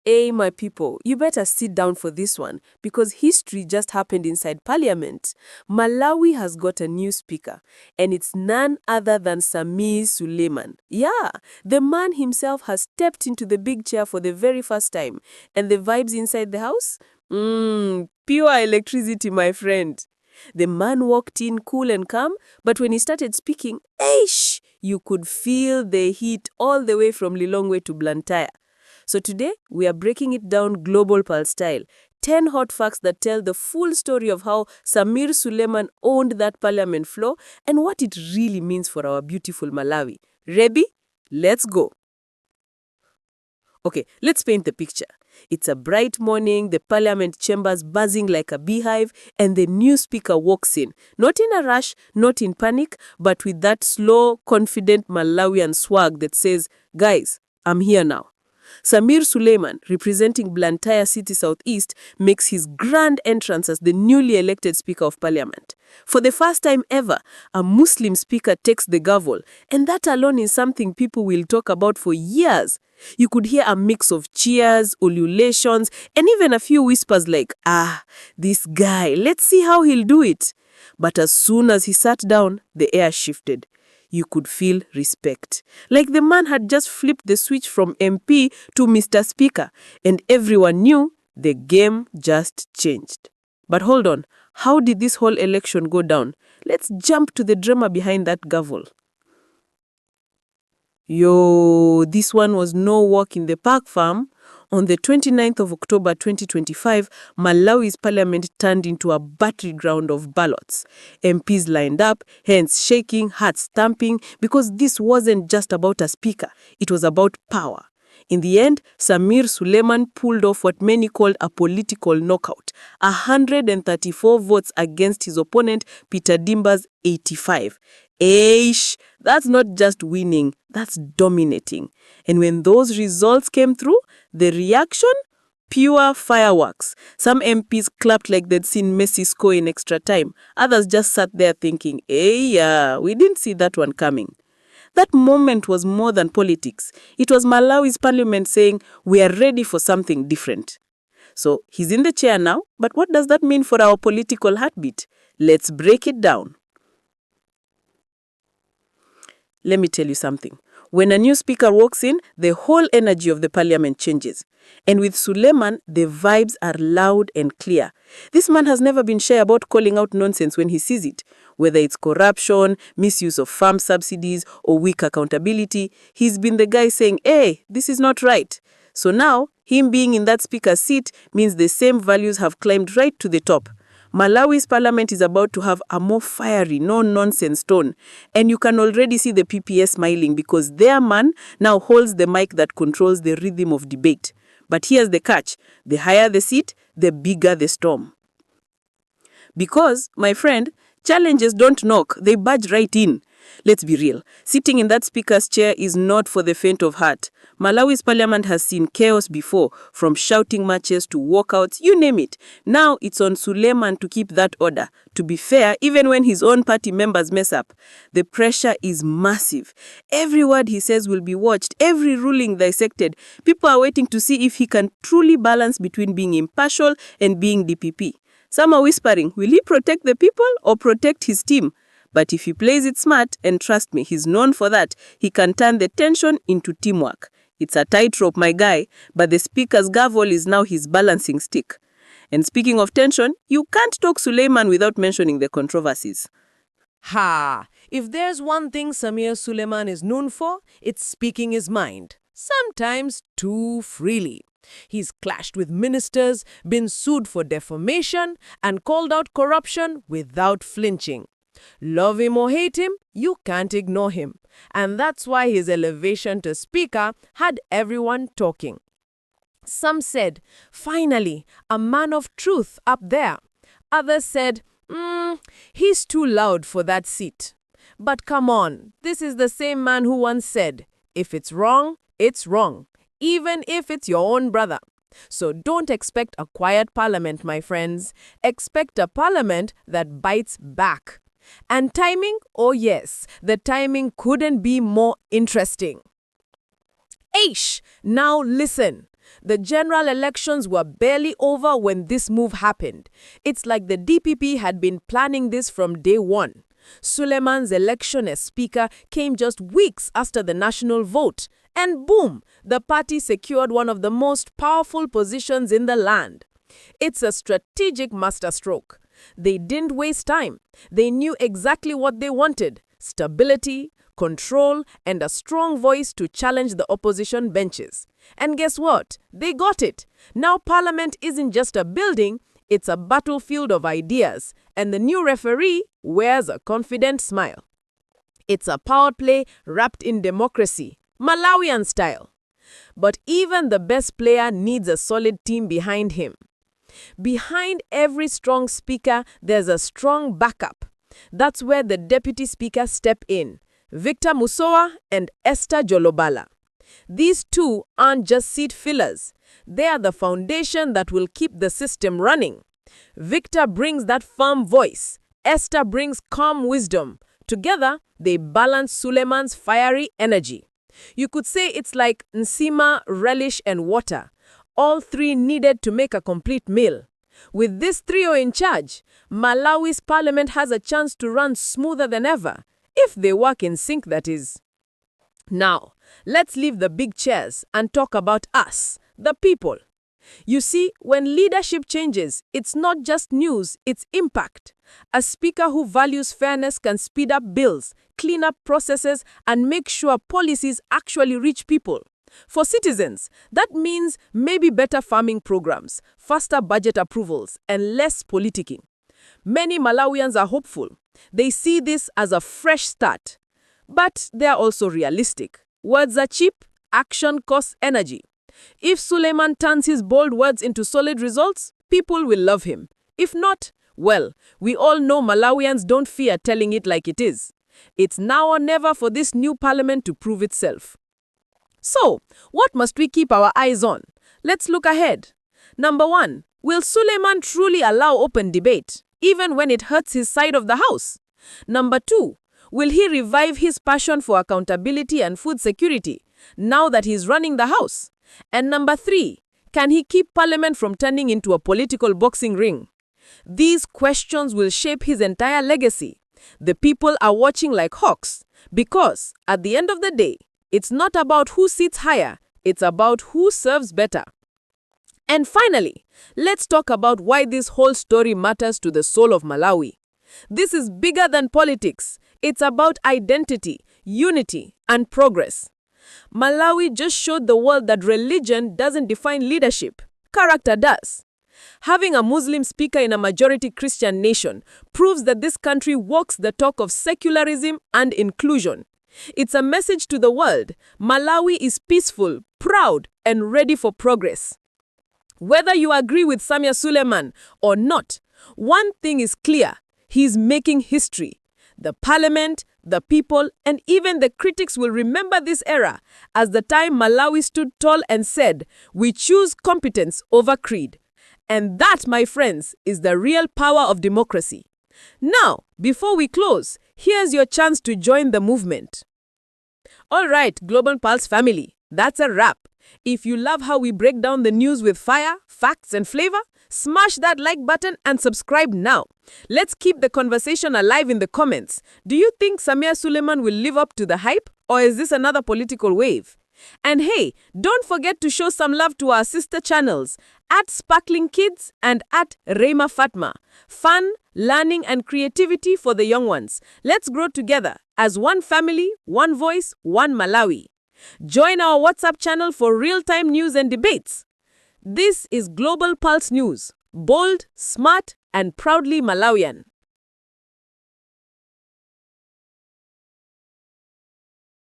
Hey, my people, you better sit down for this one because history just happened inside Parliament. Malawi has got a new speaker, and it's none other than Sameer Suleman. Yeah, the man himself has stepped into the big chair for the very first time. And the vibes inside the house? Pure electricity, my friend. The man walked in cool and calm, but when he started speaking, you could feel the heat all the way from Lilongwe to Blantyre. So today, we are breaking it down GlobalPulse style. 10 hot facts that tell the full story of how Sameer Suleman owned that parliament floor and what it really means for our beautiful Malawi. Ready? Let's go. Okay, let's paint the picture. It's a bright morning, the parliament chambers buzzing like a beehive, and the new speaker walks in. Not in a rush, not in panic, but with that slow, confident Malawian swag that says, "Guys, I'm here now." Sameer Suleman, representing Blantyre City Southeast, makes his grand entrance as the newly elected Speaker of Parliament. For the first time ever, a Muslim speaker takes the gavel, and that alone is something people will talk about for years. You could hear a mix of cheers, ululations, and even a few whispers like, this guy, let's see how he'll do it. But as soon as he sat down, the air shifted. You could feel respect. Like the man had just flipped the switch from MP to Mr. Speaker, and everyone knew the game just changed. But hold on, how did this whole election go down? Let's jump to the drama behind that gavel. This one was no walk in the park, fam. On the 29th of October 2025, Malawi's parliament turned into a battleground of ballots. MPs lined up, hands shaking, hearts stamping, because this wasn't just about a speaker, it was about power. In the end, Sameer Suleman pulled off what many called a political knockout, 134 votes against his opponent Peter Dimba's 85. That's not just winning, that's dominating. And when those results came through, the reaction? Pure fireworks. Some MPs clapped like they'd seen Messi score in extra time. Others just sat there thinking, we didn't see that one coming. That moment was more than politics. It was Malawi's parliament saying, we are ready for something different. So he's in the chair now, but what does that mean for our political heartbeat? Let's break it down. Let me tell you something. When a new speaker walks in, the whole energy of the parliament changes. And with Suleman, the vibes are loud and clear. This man has never been shy about calling out nonsense when he sees it. Whether it's corruption, misuse of farm subsidies, or weak accountability, he's been the guy saying, this is not right. So now, him being in that speaker's seat means the same values have climbed right to the top. Malawi's parliament is about to have a more fiery, no-nonsense tone. And you can already see the PPS smiling because their man now holds the mic that controls the rhythm of debate. But here's the catch. The higher the seat, the bigger the storm. Because, my friend, challenges don't knock, they barge right in. Let's be real. Sitting in that speaker's chair is not for the faint of heart. Malawi's parliament has seen chaos before, from shouting matches to walkouts, you name it. Now it's on Suleman to keep that order. To be fair, even when his own party members mess up, the pressure is massive. Every word he says will be watched, every ruling dissected. People are waiting to see if he can truly balance between being impartial and being DPP. Some are whispering, will he protect the people or protect his team? But if he plays it smart, and trust me, he's known for that, he can turn the tension into teamwork. It's a tightrope, my guy, but the speaker's gavel is now his balancing stick. And speaking of tension, you can't talk Suleman without mentioning the controversies. If there's one thing Sameer Suleman is known for, it's speaking his mind. Sometimes too freely. He's clashed with ministers, been sued for defamation, and called out corruption without flinching. Love him or hate him, you can't ignore him. And that's why his elevation to speaker had everyone talking. Some said, finally, a man of truth up there. Others said, he's too loud for that seat. But come on, this is the same man who once said, if it's wrong, even if it's your own brother. So don't expect a quiet parliament, my friends. Expect a parliament that bites back. And timing? Oh yes, the timing couldn't be more interesting. Now listen. The general elections were barely over when this move happened. It's like the DPP had been planning this from day one. Suleman's election as speaker came just weeks after the national vote, and boom, the party secured one of the most powerful positions in the land. It's a strategic masterstroke. They didn't waste time. They knew exactly what they wanted: stability, control, and a strong voice to challenge the opposition benches. And guess what? They got it. Now Parliament isn't just a building, it's a battlefield of ideas, and the new referee wears a confident smile. It's a power play wrapped in democracy, Malawian style. But even the best player needs a solid team behind him. Behind every strong speaker, there's a strong backup. That's where the deputy speakers step in, Victor Musowa and Esther Jolobala. These two aren't just seat fillers. They are the foundation that will keep the system running. Victor brings that firm voice. Esther brings calm wisdom. Together, they balance Suleman's fiery energy. You could say it's like nsima, relish, and water. All three needed to make a complete meal. With this trio in charge, Malawi's parliament has a chance to run smoother than ever, if they work in sync, that is. Now, let's leave the big chairs and talk about us, the people. You see, when leadership changes, it's not just news, it's impact. A speaker who values fairness can speed up bills, clean up processes, and make sure policies actually reach people. For citizens, that means maybe better farming programs, faster budget approvals, and less politicking. Many Malawians are hopeful. They see this as a fresh start. But they are also realistic. Words are cheap, action costs energy. If Suleman turns his bold words into solid results, people will love him. If not, well, we all know Malawians don't fear telling it like it is. It's now or never for this new parliament to prove itself. So, what must we keep our eyes on? Let's look ahead. Number 1, will Suleman truly allow open debate, even when it hurts his side of the house? Number 2, will he revive his passion for accountability and food security, now that he's running the house? And number 3, can he keep Parliament from turning into a political boxing ring? These questions will shape his entire legacy. The people are watching like hawks, because at the end of the day, it's not about who sits higher, it's about who serves better. And finally, let's talk about why this whole story matters to the soul of Malawi. This is bigger than politics. It's about identity, unity, and progress. Malawi just showed the world that religion doesn't define leadership. Character does. Having a Muslim speaker in a majority Christian nation proves that this country walks the talk of secularism and inclusion. It's a message to the world. Malawi is peaceful, proud, and ready for progress. Whether you agree with Sameer Suleman or not, one thing is clear. He's making history. The parliament, the people, and even the critics will remember this era as the time Malawi stood tall and said, "We choose competence over creed." And that, my friends, is the real power of democracy. Now, before we close, here's your chance to join the movement. All right, GlobalPulse family, that's a wrap. If you love how we break down the news with fire, facts, and flavor, smash that like button and subscribe now. Let's keep the conversation alive in the comments. Do you think Sameer Suleman will live up to the hype, or is this another political wave? And hey, don't forget to show some love to our sister channels, @Sparkling Kids and @Reima Fatma. Fun, learning, and creativity for the young ones. Let's grow together as one family, one voice, one Malawi. Join our WhatsApp channel for real-time news and debates. This is Global Pulse News, bold, smart, and proudly Malawian.